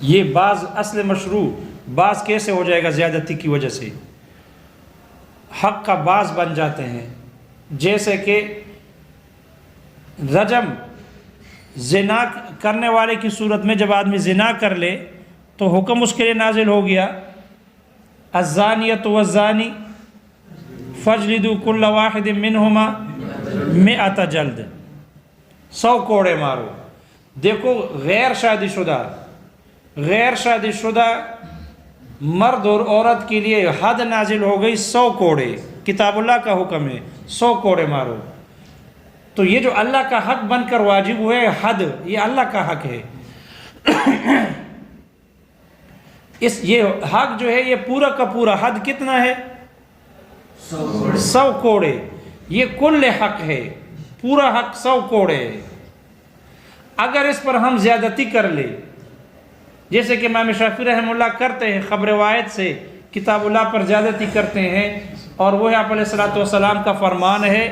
یہ بعض اصل مشروع، بعض کیسے ہو جائے گا؟ زیادتی کی وجہ سے حق کا بعض بن جاتے ہیں، جیسے کہ رجم زنا کرنے والے کی صورت میں جب آدمی زنا کر لے تو حکم اس کے لیے نازل ہو گیا الزانیۃ والزانی فاجلدوا کل واحد منہما 100 جلد، 100 کوڑے مارو۔ دیکھو غیر شادی شدہ مرد اور عورت کے لیے حد نازل ہو گئی 100 کوڑے، کتاب اللہ کا حکم ہے 100 کوڑے مارو۔ تو یہ جو اللہ کا حق بن کر واجب ہوئے حد، یہ اللہ کا حق ہے۔ یہ حق جو ہے یہ پورا کا پورا حد کتنا ہے؟ 100 کوڑے۔ یہ کل حق ہے، پورا حق 100 کوڑے ہے۔ اگر اس پر ہم زیادتی کر لیں، جیسے کہ امام شافعی رحمہ اللہ کرتے ہیں، خبر روایت سے کتاب اللہ پر زیادتی کرتے ہیں، اور وہ آپ علیہ الصلوۃ والسلام کا فرمان ہے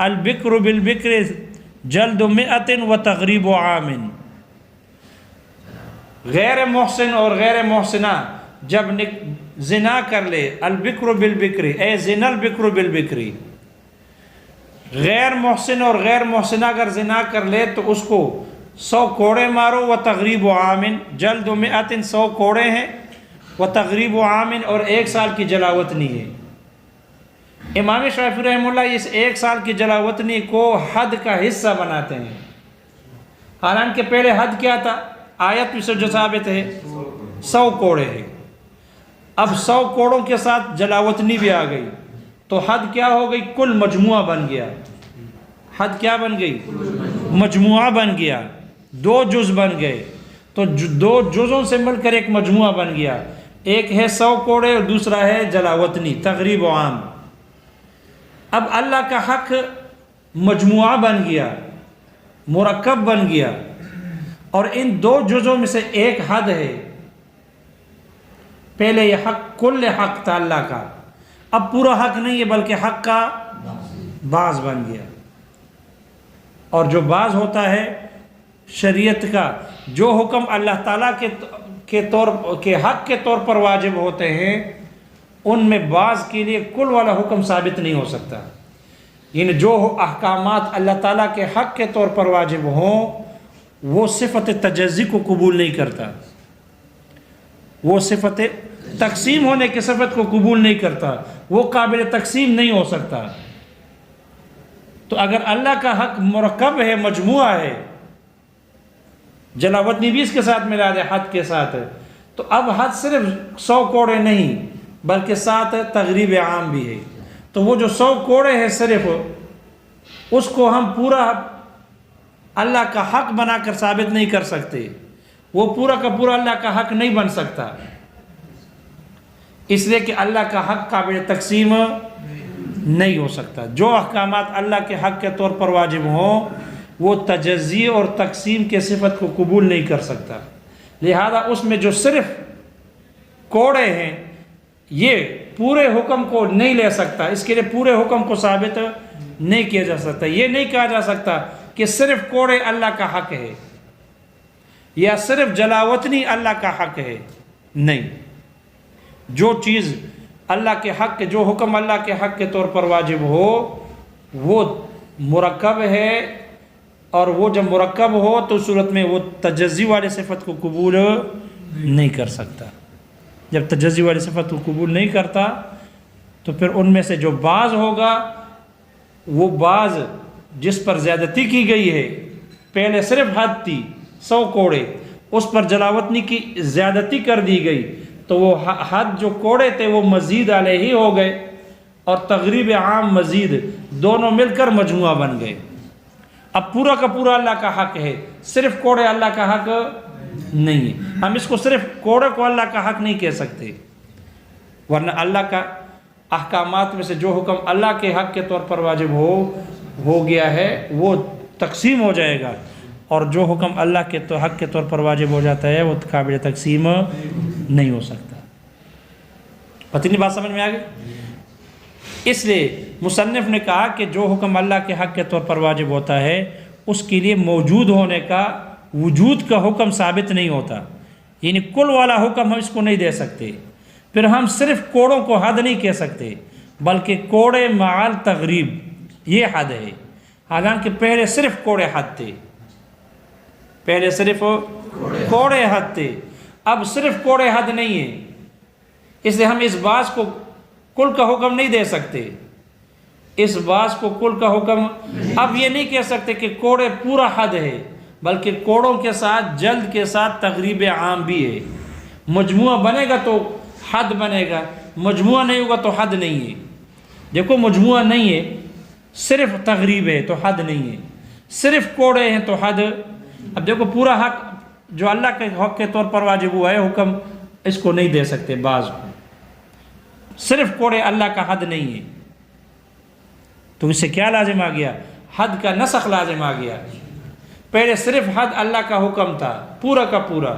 البکر بالبکر جلد 100 وتغریب عام۔ غیر محسن اور غیر محسنہ جب زنا کر لے، البکر بالبکر اے زنا البکر بالبکر، غیر محسن اور غیر محسنہ اگر زنا کر لے تو اس کو 100 کوڑے مارو، و تغریب عام جلد 100 100 کوڑے ہیں، و تغریب عام اور 1 سال کی جلاوطنی ہے۔ امام شافعی رحمہ اللہ اس 1 سال کی جلاوطنی کو حد کا حصہ بناتے ہیں، حالانکہ پہلے حد کیا تھا؟ آیت میں سے جو ثابت ہے 100 کوڑے ہیں۔ اب 100 کوڑوں کے ساتھ جلاوطنی بھی آ گئی تو حد کیا ہو گئی؟ کل مجموعہ بن گیا۔ حد کیا بن گئی؟ مجموعہ بن گیا، 2 جز بن گئے، تو 2 جزوں سے مل کر ایک مجموعہ بن گیا۔ ایک ہے 100 کوڑے اور دوسرا ہے جلاوطنی، تغریب و عام۔ اب اللہ کا حق مجموعہ بن گیا، مرکب بن گیا، اور ان 2 جزوں میں سے ایک حد ہے۔ پہلے یہ حق کل حق تھا اللہ کا، اب پورا حق نہیں ہے بلکہ حق کا بعض بن گیا۔ اور جو بعض ہوتا ہے شریعت کا، جو حکم اللہ تعالیٰ کے حق کے طور پر واجب ہوتے ہیں، ان میں بعض کے لیے کل والا حکم ثابت نہیں ہو سکتا۔ یعنی جو احکامات اللہ تعالیٰ کے حق کے طور پر واجب ہوں، وہ صفت تجزی کو قبول نہیں کرتا، وہ صفت تقسیم ہونے کی صفت کو قبول نہیں کرتا، وہ قابل تقسیم نہیں ہو سکتا۔ تو اگر اللہ کا حق مرکب ہے، مجموعہ ہے، جلاوطنی بھی اس کے ساتھ ملا دے حد کے ساتھ، تو اب حد صرف 100 کوڑے نہیں بلکہ ساتھ تغریب عام بھی ہے۔ تو وہ جو 100 کوڑے ہیں صرف، اس کو ہم پورا اللہ کا حق بنا کر ثابت نہیں کر سکتے، وہ پورا کا پورا اللہ کا حق نہیں بن سکتا، اس لیے کہ اللہ کا حق قابل تقسیم نہیں ہو سکتا۔ جو احکامات اللہ کے حق کے طور پر واجب ہوں، وہ تجزی اور تقسیم کے صفت کو قبول نہیں کر سکتا، لہذا اس میں جو صرف کوڑے ہیں یہ پورے حکم کو نہیں لے سکتا، اس کے لیے پورے حکم کو ثابت نہیں کیا جا سکتا۔ یہ نہیں کہا جا سکتا کہ صرف کوڑے اللہ کا حق ہے یا صرف جلاوطنی اللہ کا حق ہے، نہیں۔ جو چیز اللہ کے حق جو حکم اللہ کے حق کے طور پر واجب ہو وہ مرکب ہے، اور وہ جب مرکب ہو تو صورت میں وہ تجزی والی صفت کو قبول نہیں کر سکتا۔ جب تجزی والی صفت کو قبول نہیں کرتا تو پھر ان میں سے جو بعض ہوگا، وہ بعض جس پر زیادتی کی گئی ہے، پہلے صرف حد تھی 100 کوڑے، اس پر جلاوطنی کی زیادتی کر دی گئی، تو وہ حد جو کوڑے تھے وہ مزید علیہ ہی ہو گئے، اور تغریب عام مزید، دونوں مل کر مجموعہ بن گئے۔ اب پورا کا پورا اللہ کا حق ہے، صرف کوڑے اللہ کا حق نہیں ہے۔ ہم اس کو صرف کوڑے کو اللہ کا حق نہیں کہہ سکتے، ورنہ اللہ کا احکامات میں سے جو حکم اللہ کے حق کے طور پر واجب ہو گیا ہے وہ تقسیم ہو جائے گا، اور جو حکم اللہ کے حق کے طور پر واجب ہو جاتا ہے وہ قابل تقسیم نہیں ہو سکتا۔ پتہ نہیں بات سمجھ میں آ گئی؟ اس لیے مصنف نے کہا کہ جو حکم اللہ کے حق کے طور پر واجب ہوتا ہے اس کے لیے موجود ہونے کا، وجود کا حکم ثابت نہیں ہوتا، یعنی کل والا حکم ہم اس کو نہیں دے سکتے. پھر ہم صرف کوڑوں کو حد نہیں کہہ سکتے بلکہ کوڑے معال تغریب یہ حد ہے. حالانکہ پہلے صرف کوڑے حد تھے، پہلے صرف کوڑے حد تھے، اب صرف کوڑے حد نہیں ہے. اس لیے ہم اس باز کو کل کا حکم نہیں دے سکتے، اس باز کو کل کا حکم اب یہ نہیں کہہ سکتے کہ کوڑے پورا حد ہے، بلکہ کوڑوں کے ساتھ جلد کے ساتھ تغریب عام بھی ہے. مجموعہ بنے گا تو حد بنے گا، مجموعہ نہیں ہوگا تو حد نہیں ہے. دیکھو مجموعہ نہیں ہے، صرف تغریب ہے تو حد نہیں ہے، صرف کوڑے ہیں تو حد. اب دیکھو پورا حق جو اللہ کے حق کے طور پر واجب ہوا ہے حکم اس کو نہیں دے سکتے بعض کو. صرف کوڑے اللہ کا حد نہیں ہے تو اس سے کیا لازم آ گیا؟ حد کا نسخ لازم آ گیا. پہلے صرف حد اللہ کا حکم تھا پورا کا پورا،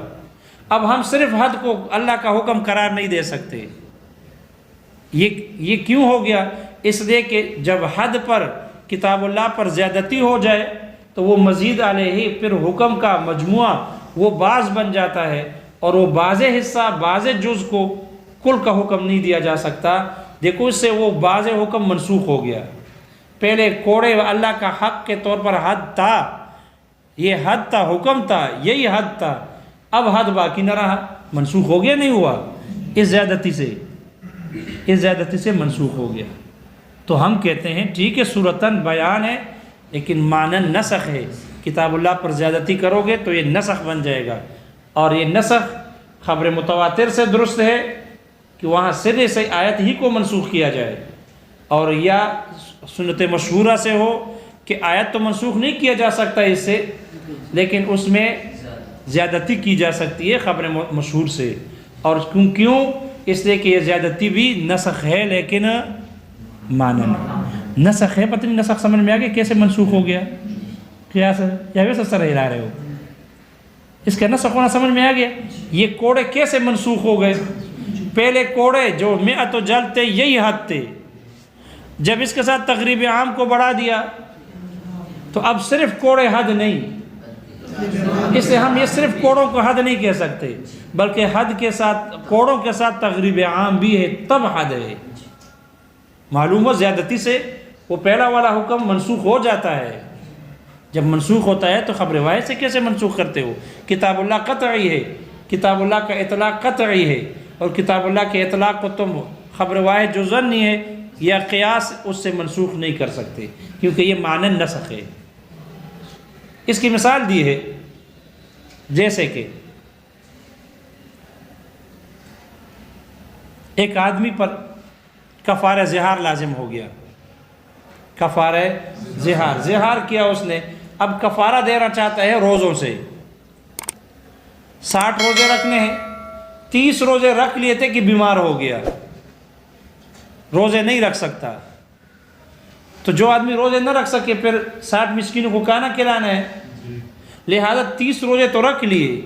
اب ہم صرف حد کو اللہ کا حکم قرار نہیں دے سکتے. یہ کیوں ہو گیا؟ اس لیے کہ جب حد پر کتاب اللہ پر زیادتی ہو جائے تو وہ مزید علیہ پھر حکم کا مجموعہ وہ بعض بن جاتا ہے، اور وہ بعض حصہ بعض جز کو کل کا حکم نہیں دیا جا سکتا. دیکھو اس سے وہ بعض حکم منسوخ ہو گیا. پہلے کوڑے اللہ کا حق کے طور پر حد تھا، یہ حد تھا، حکم تھا، یہی حد تھا. اب حد باقی نہ رہا، منسوخ ہو گیا نہیں ہوا؟ اس زیادتی سے منسوخ ہو گیا. تو ہم کہتے ہیں ٹھیک ہے صورتاً بیان ہے لیکن معنن نسخ ہے. کتاب اللہ پر زیادتی کرو گے تو یہ نسخ بن جائے گا، اور یہ نسخ خبر متواتر سے درست ہے کہ وہاں سرے سے آیت ہی کو منسوخ کیا جائے، اور یا سنت مشہورہ سے ہو کہ آیت تو منسوخ نہیں کیا جا سکتا اس سے، لیکن اس میں زیادتی کی جا سکتی ہے خبر مشہور سے. اور کیوں؟ اس لیے کہ یہ زیادتی بھی نسخ ہے لیکن معنن نسخ ہے. پتہ نہیں نسخ سمجھ میں آ گیا کیسے منسوخ ہو گیا؟ قیاس ہے یا ویسے سر ہلا رہے ہو؟ اس کا نسخ ہونا سمجھ میں آ گیا. یہ کوڑے کیسے منسوخ ہو گئے؟ پہلے کوڑے جو مئت و جلد تھے یہی حد تھے، جب اس کے ساتھ تغریب عام کو بڑھا دیا تو اب صرف کوڑے حد نہیں. اس لیے ہم یہ صرف کوڑوں کو حد نہیں کہہ سکتے بلکہ حد کے ساتھ کوڑوں کے ساتھ تغریب عام بھی ہے تب حد ہے. معلوم ہو زیادتی سے وہ پہلا والا حکم منسوخ ہو جاتا ہے. جب منسوخ ہوتا ہے تو خبر واحد سے کیسے منسوخ کرتے ہو؟ کتاب اللہ قطعی ہے، کتاب اللہ کا اطلاق قطعی ہے، اور کتاب اللہ کے اطلاق کو تم خبر واحد جو ظنی ہے یا قیاس اس سے منسوخ نہیں کر سکتے کیونکہ یہ معنن نسخ ہے. اس کی مثال دی ہے جیسے کہ ایک آدمی پر کفارہ زہار لازم ہو گیا. کفارہ زہار کیا اس نے، اب کفارہ دینا چاہتا ہے روزوں سے. 60 روزے رکھنے ہیں، 30 روزے رکھ لیے تھے کہ بیمار ہو گیا، روزے نہیں رکھ سکتا. تو جو آدمی روزے نہ رکھ سکے پھر 60 مسکینوں کو کھانا کھلانا ہے، لہذا 30 روزے تو رکھ لیے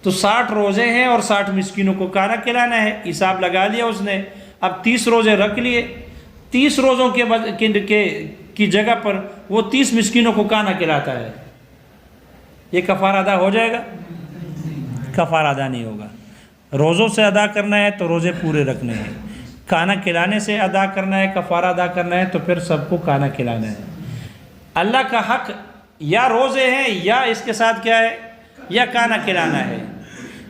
تو 60 روزے ہیں اور 60 مسکینوں کو کھانا کھلانا ہے، حساب لگا لیا اس نے. اب 30 روزے رکھ لیے، 30 روزوں کی جگہ پر وہ 30 مسکینوں کو کھانا کھلاتا ہے، یہ کفارہ ادا ہو جائے گا؟ کفارہ ادا نہیں ہوگا. روزوں سے ادا کرنا ہے تو روزے پورے رکھنے ہیں، کھانا کھلانے سے ادا کرنا ہے، کفارہ ادا کرنا ہے تو پھر سب کو کھانا کھلانا ہے. اللہ کا حق یا روزے ہیں یا اس کے ساتھ کیا ہے، یا کھانا کھلانا ہے.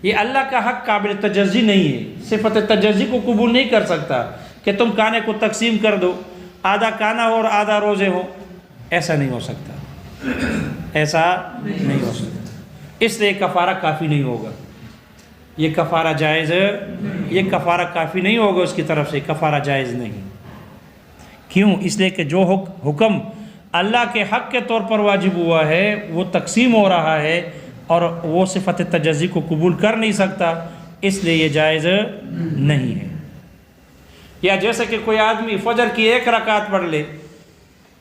یہ اللہ کا حق قابل تجزی نہیں ہے، صفت تجزی کو قبول نہیں کر سکتا کہ تم کھانے کو تقسیم کر دو، آدھا کھانا ہو اور آدھا روزے ہو. ایسا نہیں ہو سکتا، ایسا نہیں ہو سکتا. اس لیے کفارہ کافی نہیں ہوگا. یہ کفارہ جائز ہے، یہ کفارہ کافی نہیں ہوگا اس کی طرف سے، کفارہ جائز نہیں. کیوں؟ اس لیے کہ جو حکم اللہ کے حق کے طور پر واجب ہوا ہے وہ تقسیم ہو رہا ہے اور وہ صفت تجزی کو قبول کر نہیں سکتا، اس لیے یہ جائز نہیں ہے. یا جیسے کہ کوئی آدمی فجر کی 1 رکعت پڑھ لے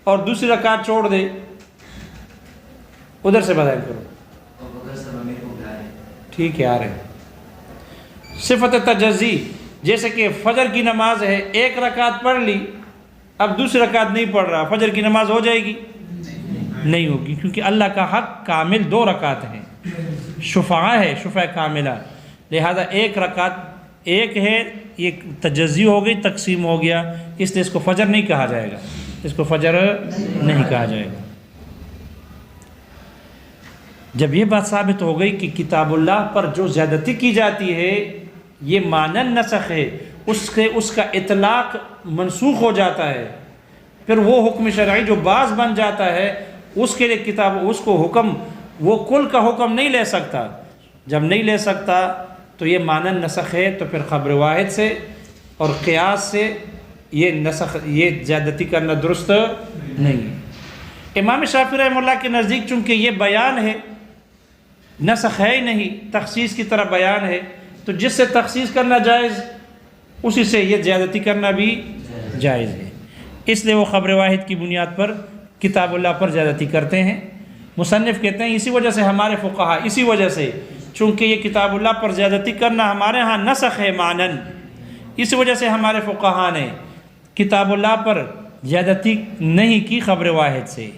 اور دوسری رکعت چھوڑ دے، ادھر سے بدائل کرو، ٹھیک ہے آ رہے. صفت تجزی جیسے کہ فجر کی نماز ہے، 1 رکعت پڑھ لی، اب دوسری رکعت نہیں پڑھ رہا، فجر کی نماز ہو جائے گی؟ نہیں ہوگی، کیونکہ اللہ کا حق کامل 2 رکعت ہیں، شفاعہ ہے، شفاع کاملہ، لہذا 1 رکعت 1 ہے، یہ تجزی ہو گئی، تقسیم ہو گیا، اس لیے اس کو فجر نہیں کہا جائے گا، اس کو فجر نہیں کہا جائے گا۔ جب یہ بات ثابت ہو گئی کہ کتاب اللہ پر جو زیادتی کی جاتی ہے یہ مانن نسخ ہے، اس کا اطلاق منسوخ ہو جاتا ہے، پھر وہ حکم شرعی جو بعض بن جاتا ہے اس کے لیے اس کو حکم، وہ کل کا حکم نہیں لے سکتا، جب نہیں لے سکتا تو یہ مانن نسخ ہے، تو پھر خبر واحد سے اور قیاس سے یہ زیادتی کرنا درست نہیں ہے۔ امام شافعی رحمہ اللہ کے نزدیک چونکہ یہ بیان ہے، نسخ ہے ہی نہیں، تخصیص کی طرح بیان ہے، تو جس سے تخصیص کرنا جائز اسی سے یہ زیادتی کرنا بھی جائز ہے، اس لیے وہ خبر واحد کی بنیاد پر کتاب اللہ پر زیادتی کرتے ہیں۔ مصنف کہتے ہیں اسی وجہ سے ہمارے فقہا، اسی وجہ سے چونکہ یہ کتاب اللہ پر زیادتی کرنا ہمارے ہاں نسخ ہے مانن، اس وجہ سے ہمارے فقہا نے کتاب اللہ پر زیادتی نہیں کی خبر واحد سے۔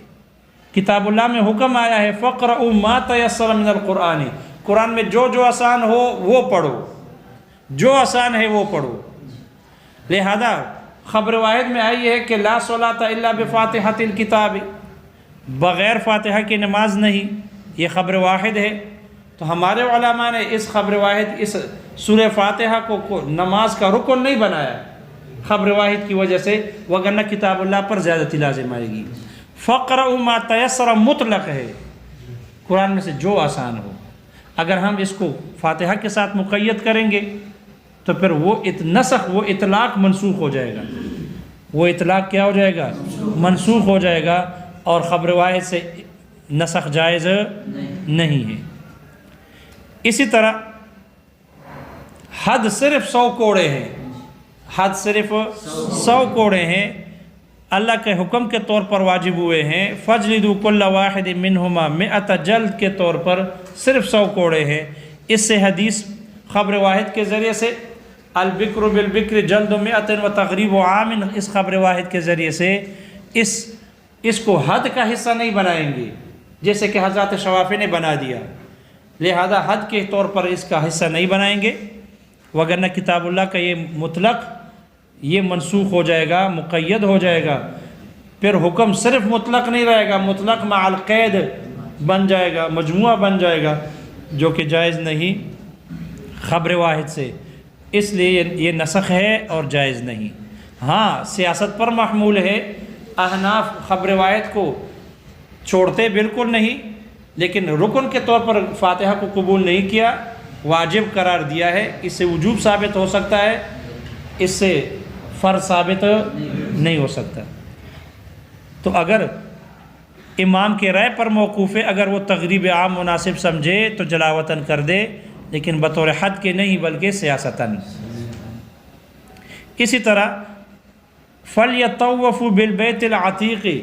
کتاب اللہ میں حکم آیا ہے فَقْرَؤُوا مَا تَيَسَّرَ مِنَ الْقُرْآنِ، قرآن میں جو آسان ہو وہ پڑھو، جو آسان ہے وہ پڑھو، لہذا خبر واحد میں آئی ہے کہ لا صلاۃ الا بفاتحۃ الکتاب، بغیر فاتحہ کی نماز نہیں، یہ خبر واحد ہے، تو ہمارے علماء نے اس خبر واحد، اس سورہ فاتحہ کو نماز کا رکن نہیں بنایا خبر واحد کی وجہ سے، وگرنہ کتاب اللہ پر زیادتی لازم آئے گی۔ فَقْرَؤُوا مَا تَيَسَّرَ مطلق ہے، قرآن میں سے جو آسان ہو، اگر ہم اس کو فاتحہ کے ساتھ مقید کریں گے تو پھر وہ نسخ، وہ اطلاق منسوخ ہو جائے گا، وہ اطلاق کیا ہو جائے گا؟ منسوخ ہو جائے گا، اور خبر واحد سے نسخ جائز نہیں ہے۔ اسی طرح حد صرف 100 کوڑے ہیں، حد صرف 100 کوڑے ہیں، اللہ کے حکم کے طور پر واجب ہوئے ہیں، فَاجْلِدُوا كُلَّ وَاحِدٍ مِّنْهُمَا 100 جلد کے طور پر صرف 100 کوڑے ہیں۔ اس سے حدیث خبر واحد کے ذریعے سے البکر بالبکر جلد 100 وتغریب عام، اس خبر واحد کے ذریعے سے اس کو حد کا حصہ نہیں بنائیں گے، جیسے کہ حضرات شوافی نے بنا دیا، لہذا حد کے طور پر اس کا حصہ نہیں بنائیں گے، وگرنہ کتاب اللہ کا یہ مطلق یہ منسوخ ہو جائے گا، مقید ہو جائے گا، پھر حکم صرف مطلق نہیں رہے گا، مطلق مع القید بن جائے گا، مجموعہ بن جائے گا، جو کہ جائز نہیں خبر واحد سے، اس لیے یہ نسخ ہے اور جائز نہیں۔ ہاں سیاست پر محمول ہے، احناف خبر واحد کو چھوڑتے بالکل نہیں، لیکن رکن کے طور پر فاتحہ کو قبول نہیں کیا، واجب قرار دیا ہے، اس سے وجوب ثابت ہو سکتا ہے، اس سے فرض ثابت نہیں ہو سکتا۔ تو اگر امام کے رائے پر موقوف ہے، اگر وہ تغریب عام مناسب سمجھے تو جلاوطن کر دے، لیکن بطور حد کے نہیں بلکہ سیاستاً۔ اسی طرح فَلْيَطَوَّفُوا بِالْبَيْتِ الْعَتِيقِ،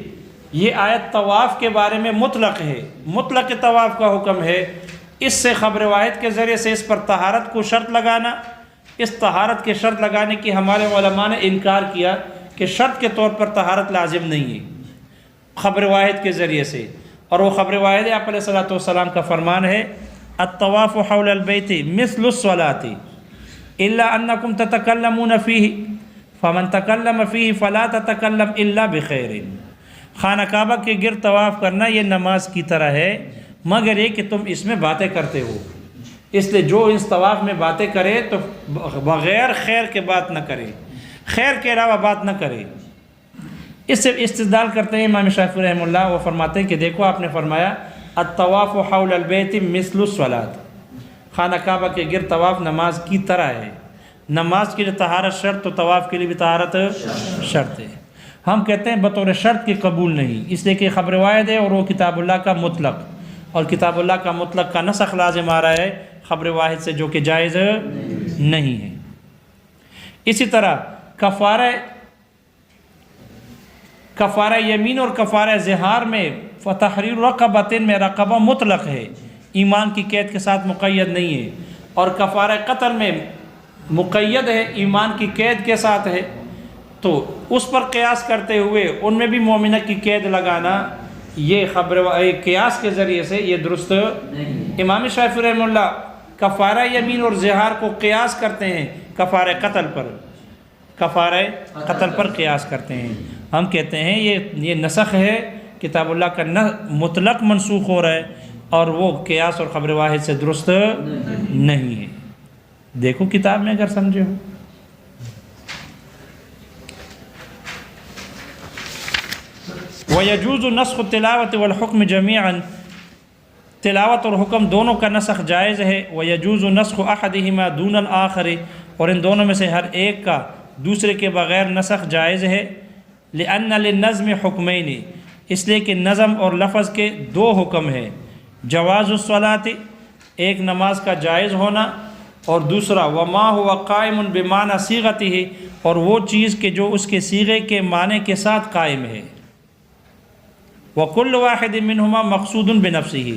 یہ آیت طواف کے بارے میں مطلق ہے، مطلق طواف کا حکم ہے، اس سے خبر واحد کے ذریعے سے اس پر طہارت کو شرط لگانا، اس طہارت کے شرط لگانے کی ہمارے علماء نے انکار کیا کہ شرط کے طور پر طہارت لازم نہیں ہے خبر واحد کے ذریعے سے، اور وہ خبر واحد آپ علیہ الصلوۃ والسلام کا فرمان ہے الطواف حول البیت مثل الصلاۃ الا انکم تتکلمون فیہ فمن تکلم فیہ فلا تتکلم الا بخیر، خانہ کعبہ کے گرد طواف کرنا یہ نماز کی طرح ہے، مگر یہ کہ تم اس میں باتیں کرتے ہو، اس لیے جو اس طواف میں باتیں کرے تو بغیر خیر کے بات نہ کرے، خیر کے علاوہ بات نہ کرے۔ اس سے استدلال کرتے ہیں امام شافعی رحمہ اللہ، وہ فرماتے ہیں کہ دیکھو آپ نے فرمایا الطواف حول البیت مثل الصلاۃ، خانہ کعبہ کے گرد طواف نماز کی طرح ہے، نماز کے لیے طہارت شرط تو طواف کے لیے بھی طہارت شرط ہے۔ ہم کہتے ہیں بطور شرط کے قبول نہیں، اس لیے کہ خبر واحد ہے اور وہ کتاب اللہ کا مطلق، اور کتاب اللہ کا مطلق کا نسخ لازم آ رہا ہے خبر واحد سے، جو کہ جائز نہیں ہے۔ اسی طرح کفارہ یمین اور کفارہ ظہار میں فتحریر رقبۃ میں رقبہ مطلق ہے، ایمان کی قید کے ساتھ مقید نہیں ہے، اور کفارہ قتل میں مقید ہے، ایمان کی قید کے ساتھ ہے، تو اس پر قیاس کرتے ہوئے ان میں بھی مومنہ کی قید لگانا یہ خبر قیاس کے ذریعے سے یہ درست امام شافعی رحمہ اللہ کفارہ یمین اور زہار کو قیاس کرتے ہیں کفارہ قتل پر، کفارہ قتل پر قیاس کرتے ہیں۔ ہم کہتے ہیں یہ نسخ ہے، کتاب اللہ کا مطلق منسوخ ہو رہا ہے، اور وہ قیاس اور خبر واحد سے درست نہیں ہے۔ دیکھو کتاب میں اگر سمجھے ہو۔ وَيَجُوزُ نَسْخُ التِّلَاوَةِ وَالْحُكْمِ جَمِيعًا، تلاوت اور حکم دونوں کا نسخ جائز ہے۔ وَيَجُوزُ نَسْخُ أَحَدِهِمَا دُونَ الْآخَرِ، اور ان دونوں میں سے ہر ایک کا دوسرے کے بغیر نسخ جائز ہے۔ لِأَنَّ لِلنَّظْمِ حُكْمَيْنِ، اس لیے کہ نظم اور لفظ کے دو حکم ہیں، جواز الصلاۃ ایک نماز کا جائز ہونا، اور دوسرا وما هو قائم بمعنى صيغته، اور وہ چیز کہ جو اس کے صیغے کے معنی کے ساتھ قائم ہے۔ وَكُلُّ وَاحِدٍ مِّنْهُمَا مَقْصُودٌ بِنَفْسِهِ،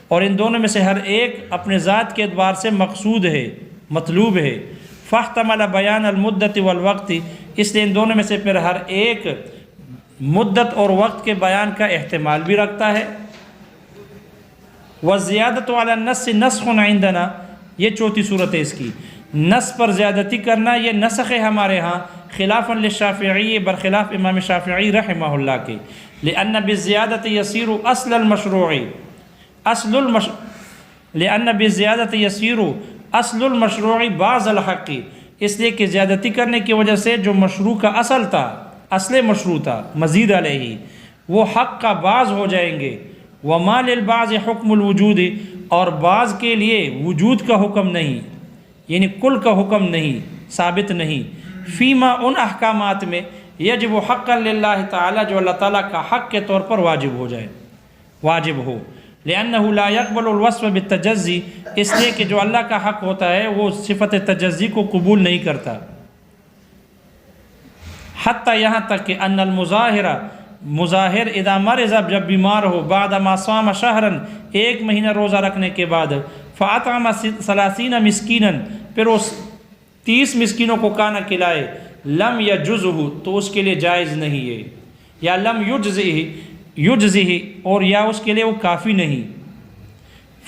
اور ان دونوں میں سے ہر ایک اپنے ذات کے اعتبار سے مقصود ہے، مطلوب ہے۔ فاحتمل بیان المدت والوقت، اس لیے ان دونوں میں سے پھر ہر ایک مدت اور وقت کے بیان کا احتمال بھی رکھتا ہے۔ وَالزِّيَادَةُ عَلَى النَّسِّ نَسْخٌ عِندَنَا، یہ چوتھی صورت ہے اس کی، نص پر زیادتی کرنا یہ نسخ ہے ہمارے ہاں، خلافاً للشافعی، برخلاف امام شافعی رحمہ اللہ کے۔ لأن بالزیادة يصير أصل المشروع، لأن بالزیادة يصير اصل المشروع بعض الحق، اس لیے کہ زیادتی کرنے کی وجہ سے جو مشروع کا اصل تھا، اصل مشروع تھا مزید علیہ، وہ حق کا بعض ہو جائیں گے۔ وما للبعض حکم الوجود، اور بعض کے لیے وجود کا حکم نہیں، یعنی کل کا حکم نہیں، ثابت نہیں۔ فیما ان احکامات میں یجب حقا للہ تعالی، جو اللہ تعالیٰ کا حق کے طور پر واجب ہو جائے، واجب ہو۔ لأنہ لا يقبل الوصف بالتجزی، اس لیے کہ جو اللہ کا حق ہوتا ہے وہ صفت تجزی کو قبول نہیں کرتا۔ حتیٰ یہاں تک کہ ان مظاہر اذا مرض، جب بیمار ہو، بعد ما صام شہرا، ایک مہینہ روزہ رکھنے کے بعد، فاطعم 30 مسکینا، پھر اس 30 مسکینوں کو کھانا کھلائے، لم یجزہ، تو اس کے لیے جائز نہیں ہے، یا لم یجزہ، اور یا اس کے لیے وہ کافی نہیں۔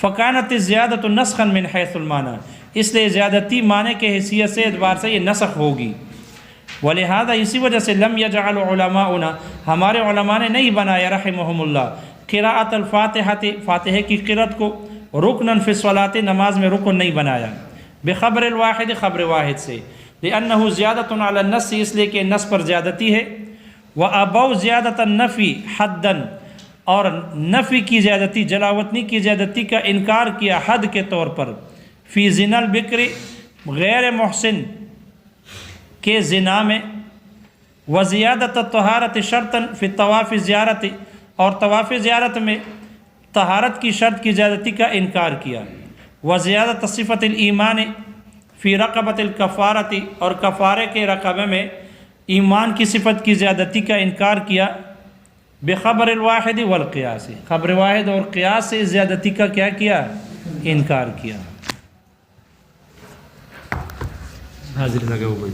فکانت الزیادۃ نسخا من حیث المعنی، اس لیے زیادتی معنی کے حیثیت سے اعتبار سے یہ نسخ ہوگی۔ ولہذا اسی وجہ سے لم یجعل علماؤنا، ہمارے علماء نے نہیں بنایا رحمہم اللہ، قراءۃ الفاتحۃ، فاتحہ کی قرأت کو، رکنا فی الصلاۃ، نماز میں رکن نہیں بنایا، بخبر الواحد، خبر واحد سے، لأنہ زیادۃ علی النص، اس لیے کہ نص پر زیادتی ہے۔ وابوا زیادۃ النفی حدا، اور نفی کی زیادتی، جلاوطنی کی زیادتی کا انکار کیا حد کے طور پر، فی زنا البکر، غیر محسن کے زنا میں، وزیادت الطہارت شرطا فی طواف زیارت، اور طواف زیارت میں طہارت کی شرط کی زیادتی کا انکار کیا، وزیادت صفت الایمان فی رقبۃ الکفارت، اور کفارے کے رقبے میں ایمان کی صفت کی زیادتی کا انکار کیا، بخبر الواحد والقیاس، خبر واحد اور قیاس سے زیادتی کا کیا کیا، انکار کیا۔ حاضر لگے ہو بھائی،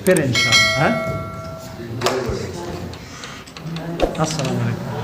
پھر انشاءاللہ۔ السلام علیکم۔